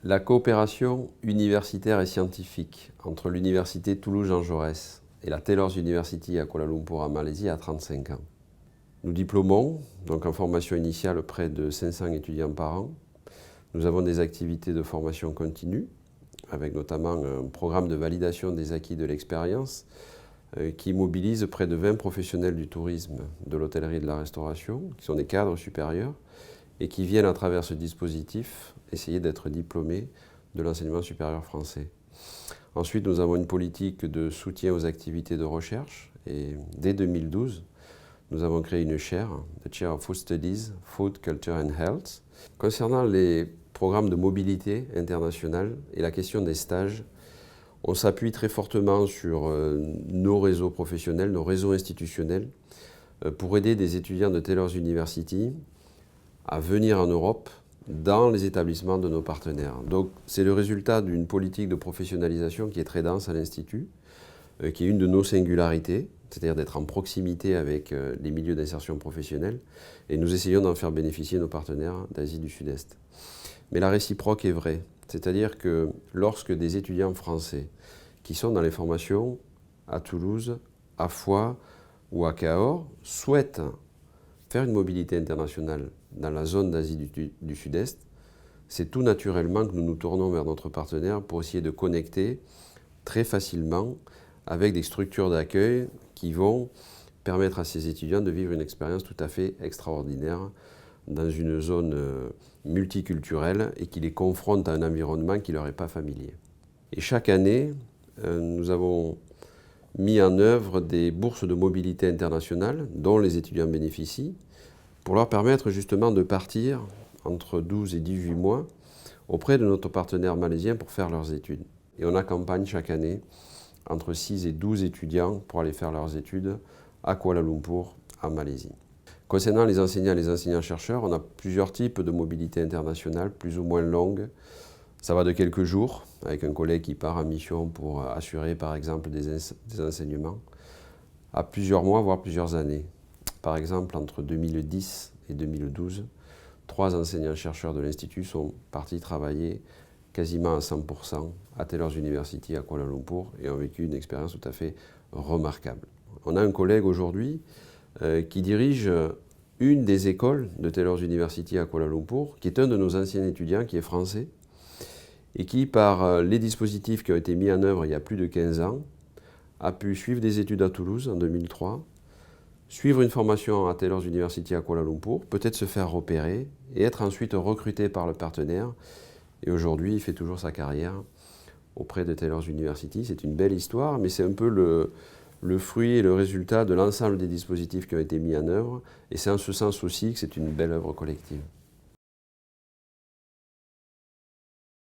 La coopération universitaire et scientifique entre l'Université Toulouse-Jean Jaurès et la Taylor's University à Kuala Lumpur en Malaisie a 35 ans. Nous diplômons, donc en formation initiale, près de 500 étudiants par an. Nous avons des activités de formation continue, avec notamment un programme de validation des acquis de l'expérience qui mobilise près de 20 professionnels du tourisme, de l'hôtellerie et de la restauration, qui sont des cadres supérieurs, et qui viennent à travers ce dispositif essayer d'être diplômés de l'enseignement supérieur français. Ensuite, nous avons une politique de soutien aux activités de recherche et dès 2012, nous avons créé une chaire, the Chair of Food Studies, Food, Culture and Health. Concernant les programmes de mobilité internationale et la question des stages, on s'appuie très fortement sur nos réseaux professionnels, nos réseaux institutionnels, pour aider des étudiants de Taylor's University à venir en Europe dans les établissements de nos partenaires. Donc c'est le résultat d'une politique de professionnalisation qui est très dense à l'Institut, qui est une de nos singularités, c'est-à-dire d'être en proximité avec les milieux d'insertion professionnelle, et nous essayons d'en faire bénéficier nos partenaires d'Asie du Sud-Est. Mais la réciproque est vraie, c'est-à-dire que lorsque des étudiants français qui sont dans les formations à Toulouse, à Foix ou à Cahors souhaitent faire une mobilité internationale dans la zone d'Asie du Sud-Est, c'est tout naturellement que nous nous tournons vers notre partenaire pour essayer de connecter très facilement avec des structures d'accueil qui vont permettre à ces étudiants de vivre une expérience tout à fait extraordinaire dans une zone multiculturelle et qui les confronte à un environnement qui ne leur est pas familier. Et chaque année, nous avons mis en œuvre des bourses de mobilité internationale dont les étudiants bénéficient pour leur permettre justement de partir entre 12 et 18 mois auprès de notre partenaire malaisien pour faire leurs études. Et on accompagne chaque année entre 6 et 12 étudiants pour aller faire leurs études à Kuala Lumpur, en Malaisie. Concernant les enseignants et les enseignants-chercheurs, on a plusieurs types de mobilité internationale, plus ou moins longues. Ça va de quelques jours, avec un collègue qui part en mission pour assurer par exemple des enseignements, à plusieurs mois, voire plusieurs années. Par exemple, entre 2010 et 2012, 3 enseignants-chercheurs de l'Institut sont partis travailler quasiment à 100% à Taylor's University à Kuala Lumpur et ont vécu une expérience tout à fait remarquable. On a un collègue aujourd'hui qui dirige une des écoles de Taylor's University à Kuala Lumpur, qui est un de nos anciens étudiants, qui est français, et qui, par les dispositifs qui ont été mis en œuvre il y a plus de 15 ans, a pu suivre des études à Toulouse en 2003, suivre une formation à Taylor's University à Kuala Lumpur, peut-être se faire repérer et être ensuite recruté par le partenaire. Et aujourd'hui, il fait toujours sa carrière auprès de Taylor's University. C'est une belle histoire, mais c'est un peu le fruit et le résultat de l'ensemble des dispositifs qui ont été mis en œuvre. Et c'est en ce sens aussi que c'est une belle œuvre collective.